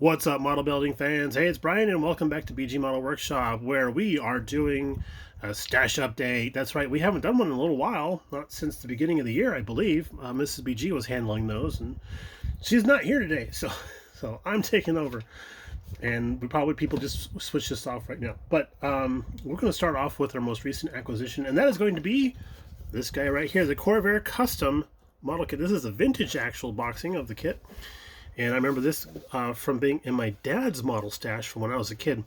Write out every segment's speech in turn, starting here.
What's up, model building fans? Hey, it's Brian, and welcome back to BG Model Workshop, where we are doing a stash update. That's right, we haven't done one in a little while, not since the beginning of the year, I believe. Mrs. BG was handling those, and she's not here today, so I'm taking over. And people just switch this off right now. But we're going to start off with our most recent acquisition, and that is going to be this guy right here, the Corvair Custom Model Kit. This is a vintage actual boxing of the kit. And I remember this from being in my dad's model stash from when I was a kid.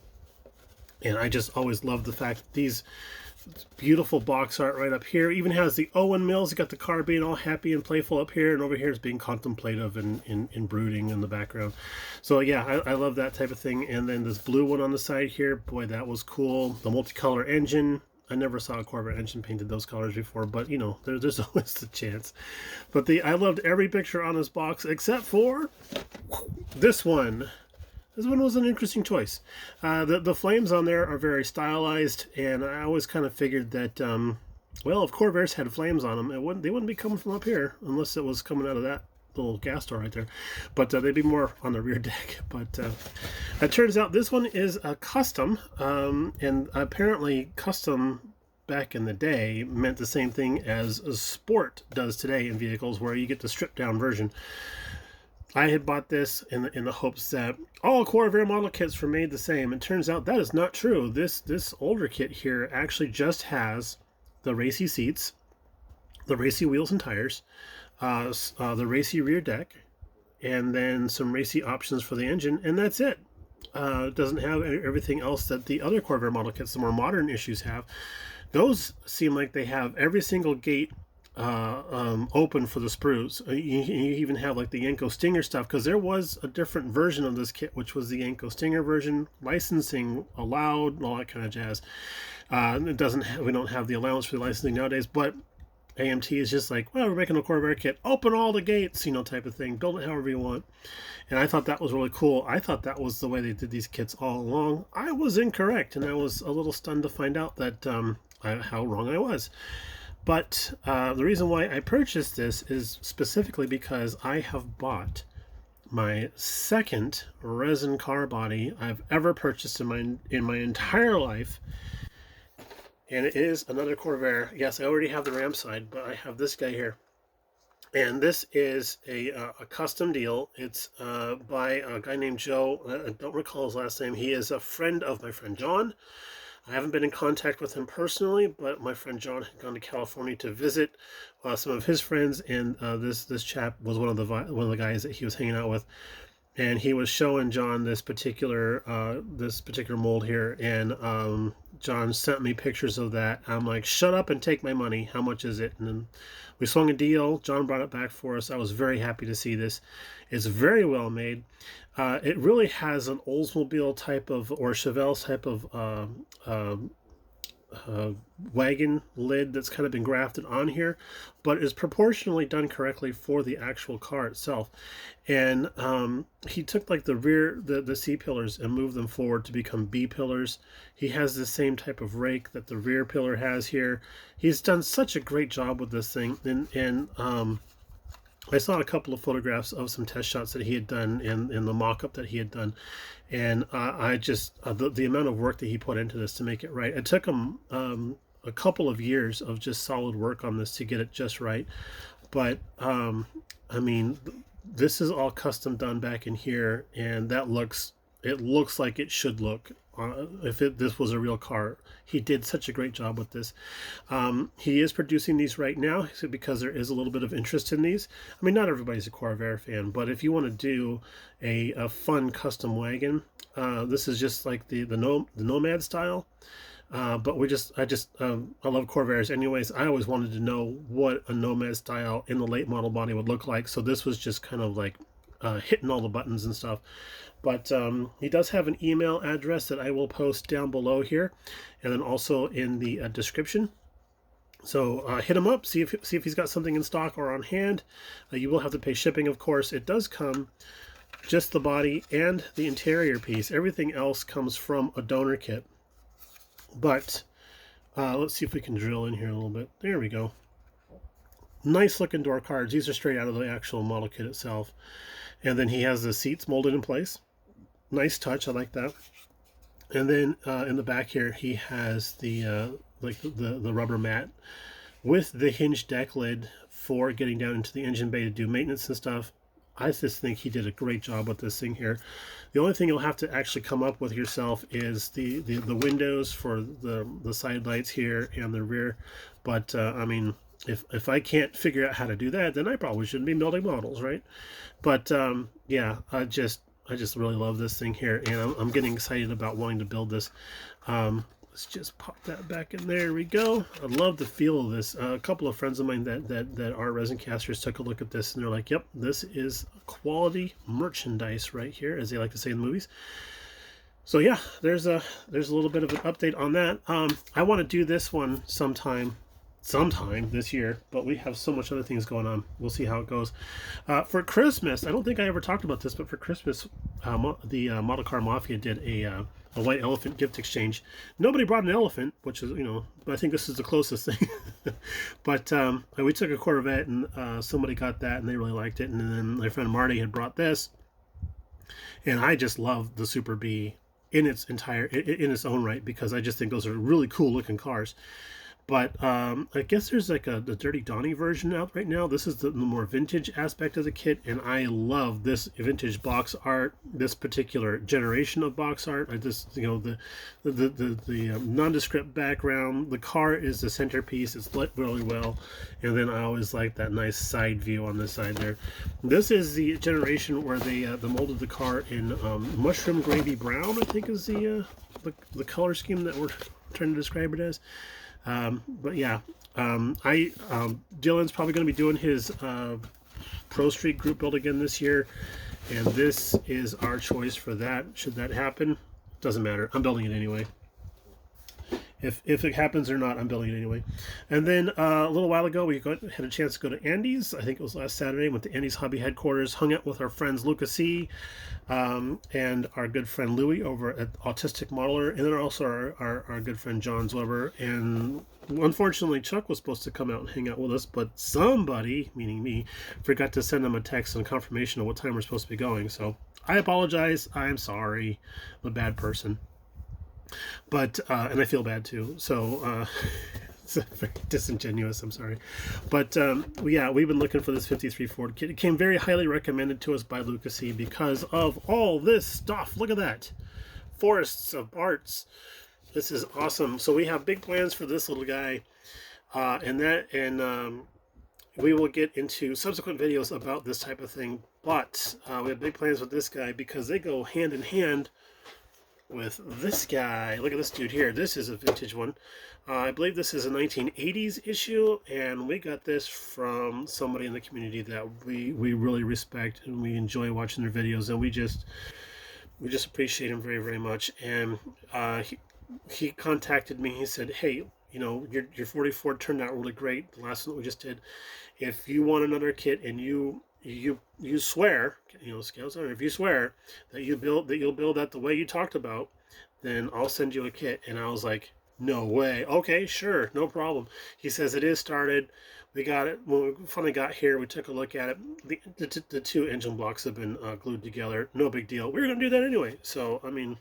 And I just always loved the fact that these beautiful box art right up here even has the Owen Mills. You got the car being all happy and playful up here, and over here is being contemplative and brooding in the background. So yeah, I love that type of thing. And then this blue one on the side here, boy, that was cool. The multicolor engine. I never saw a Corvair engine painted those colors before, but you know, there's always the chance. But I loved every picture on this box except for this one. This one was an interesting choice. The flames on there are very stylized, and I always kind of figured that, well, if Corvairs had flames on them, they wouldn't be coming from up here unless it was coming out of that little gas door right there. But they'd be more on the rear deck. But it turns out this one is a custom, and apparently custom back in the day meant the same thing as a sport does today in vehicles, where you get the stripped down version. I had bought this in the hopes that all Corvair model kits were made the same. It turns out that is not true. This older kit here actually just has the racy seats, the racy wheels and tires, the racy rear deck, and then some racy options for the engine, and that's it. It doesn't have everything else that the other Corvair model kits, the more modern issues, have. Those seem like they have every single gate open for the sprues. You even have like the Yanko Stinger stuff, because there was a different version of this kit, which was the Yanko Stinger version, licensing allowed, all that kind of jazz. We don't have the allowance for the licensing nowadays, but AMT is just like, well, we're making a Corvair kit, open all the gates, you know, type of thing, build it however you want. And I thought that was really cool. I thought that was the way they did these kits all along. I was incorrect, and I was a little stunned to find out that how wrong I was. But the reason why I purchased this is specifically because I have bought my second resin car body I've ever purchased in my entire life. And it is another Corvair. Yes, I already have the Ram side, but I have this guy here. And this is a custom deal. It's by a guy named Joe. I don't recall his last name. He is a friend of my friend John. I haven't been in contact with him personally, but my friend John had gone to California to visit some of his friends, and this chap was one of the guys that he was hanging out with, and he was showing John this particular mold here, and John sent me pictures of that. I'm like, shut up and take my money. How much is it? And then we swung a deal. John brought it back for us. I was very happy to see this. It's very well made. It really has an Oldsmobile type of, or Chevelle type of wagon lid that's kind of been grafted on here, but is proportionally done correctly for the actual car itself. And he took like the C pillars and moved them forward to become B pillars. He has the same type of rake that the rear pillar has here. He's done such a great job with this thing, and I saw a couple of photographs of some test shots that he had done in the mock-up that he had done, and I just the amount of work that he put into this to make it right. It took him a couple of years of just solid work on this to get it just right, but I mean, this is all custom done back in here, and it looks like it should look. If this was a real car. He did such a great job with this. He is producing these right now because there is a little bit of interest in these. I mean, not everybody's a Corvair fan, but if you want to do a fun custom wagon, this is just like the Nomad style. But I love Corvairs anyways. I always wanted to know what a Nomad style in the late model body would look like, so this was just kind of like hitting all the buttons and stuff. But he does have an email address that I will post down below here, and then also in the description. So hit him up, see if he's got something in stock or on hand. You will have to pay shipping, of course. It does come just the body and the interior piece. Everything else comes from a donor kit. But let's see if we can drill in here a little bit. There we go. Nice looking door cards. These are straight out of the actual model kit itself. And then he has the seats molded in place. Nice touch. I like that. And then in the back here, he has the like the rubber mat with the hinge deck lid for getting down into the engine bay to do maintenance and stuff. I just think he did a great job with this thing here. The only thing you'll have to actually come up with yourself is the windows for the side lights here and the rear. But I mean, if I can't figure out how to do that, then I probably shouldn't be building models, right? But yeah, I just really love this thing here, and I'm getting excited about wanting to build this. Let's just pop that back in there. We go. I love the feel of this. A couple of friends of mine that are resin casters took a look at this, and they're like, "Yep, this is quality merchandise right here," as they like to say in the movies. So yeah, there's a little bit of an update on that. I want to do this one sometime this year, but we have so much other things going on. We'll see how it goes. For Christmas, I don't think I ever talked about this, but for Christmas, the Model Car Mafia did a white elephant gift exchange. Nobody brought an elephant, which is, but I think this is the closest thing. But we took a Corvette, and somebody got that, and they really liked it. And then my friend Marty had brought this, and I just love the Super B in its own right, because I just think those are really cool looking cars. But I guess there's like the Dirty Donnie version out right now. This is the more vintage aspect of the kit, and I love this vintage box art, this particular generation of box art. I just, the nondescript background. The car is the centerpiece. It's lit really well, and then I always like that nice side view on the side there. This is the generation where they molded the car in mushroom gravy brown, I think is the color scheme that we're trying to describe it as. But yeah, Dylan's probably going to be doing his Pro Street group build again this year, and this is our choice for that. Should that happen, doesn't matter. I'm building it anyway. If it happens or not, I'm building it anyway. And then a little while ago, we had a chance to go to Andy's. I think it was last Saturday. Went to Andy's Hobby Headquarters, hung out with our friends Lucas C. And our good friend Louie over at Autistic Modeler, and then also our good friend John Weber. And unfortunately, Chuck was supposed to come out and hang out with us, but somebody, meaning me, forgot to send him a text and confirmation of what time we're supposed to be going. So I apologize. I'm sorry. I'm a bad person. But and I feel bad too. So it's very disingenuous. I'm sorry. But yeah, we've been looking for this 53 Ford kit. It came very highly recommended to us by Lucas C. because of all this stuff. Look at that. Forests of parts. This is awesome. So we have big plans for this little guy. And we will get into subsequent videos about this type of thing. But we have big plans with this guy because they go hand in hand with this guy. Look at this dude here. This is a vintage one. I believe this is a 1980s issue, and we got this from somebody in the community that we really respect, and we enjoy watching their videos, and we just appreciate him very, very much. And he contacted me. He said, "Hey, your 44 turned out really great. The last one that we just did. If you want another kit and you swear, scales on, if you swear that you'll build that the way you talked about, then I'll send you a kit." And I was like, "No way." "Okay, sure, no problem." He says it is started. We got it. When we finally got here, we took a look at it. The two engine blocks have been glued together. No big deal. We were gonna do that anyway. So I mean,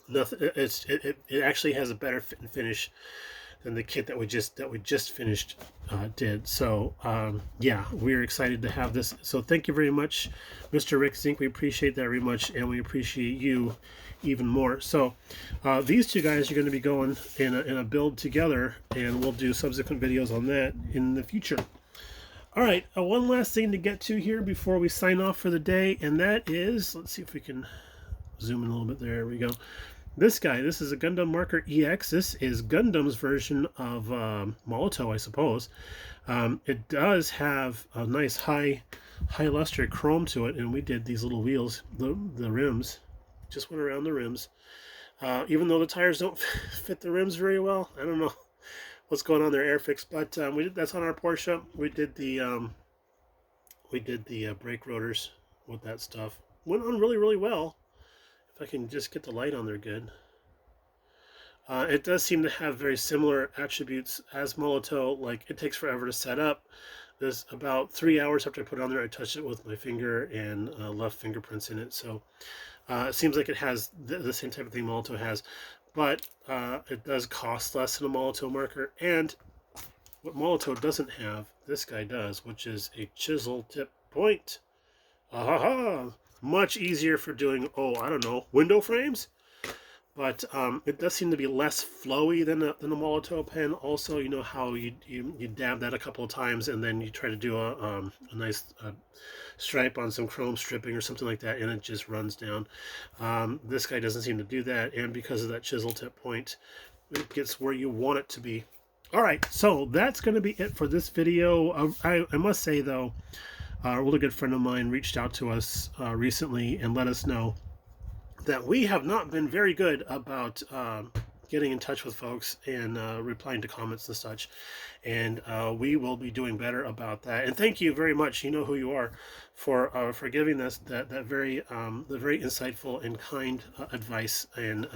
nothing. It actually has a better fit and finish than the kit that we just finished did. So yeah, we're excited to have this. So thank you very much, Mr. Rick Zink. We appreciate that very much, and we appreciate you even more. So these two guys are going to be going in a build together, and we'll do subsequent videos on that in the future. All right, one last thing to get to here before we sign off for the day, and that is, let's see if we can zoom in a little bit. There we go. This guy, this is a Gundam Marker EX. This is Gundam's version of Molotov, I suppose. It does have a nice high luster chrome to it, and we did these little wheels, the rims, just went around the rims. Even though the tires don't fit the rims very well, I don't know what's going on there, Airfix. But we did that's on our Porsche. We did the brake rotors with that stuff. Went on really, really well. If I can just get the light on there good. It does seem to have very similar attributes as Molotov. Like, it takes forever to set up. There's about 3 hours after I put it on there, I touched it with my finger and left fingerprints in it. So it seems like it has the same type of thing Molotov has, but it does cost less than a Molotov marker. And what Molotov doesn't have, this guy does, which is a chisel tip point. Aha! Much easier for doing, oh, I don't know, window frames. But it does seem to be less flowy than a Molotov pen. Also, you know how you dab that a couple of times and then you try to do a nice stripe on some chrome stripping or something like that, and it just runs down. This guy doesn't seem to do that, and because of that chisel tip point, it gets where you want it to be. All right, so that's going to be it for this video. I must say, though, a really good friend of mine reached out to us recently and let us know that we have not been very good about getting in touch with folks and replying to comments and such. And we will be doing better about that. And thank you very much. You know who you are for giving us that very the very insightful and kind advice. And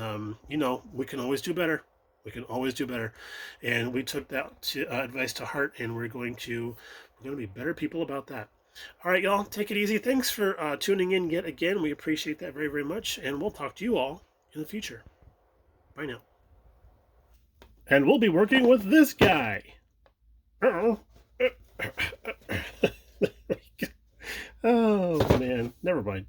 you know, we can always do better. We can always do better. And we took that advice to heart, and we're going to be better people about that. All right, y'all, take it easy. Thanks for tuning in yet again. We appreciate that very, very much, and we'll talk to you all in the future. Bye now. And we'll be working with this guy. Uh-oh. Oh, man. Never mind.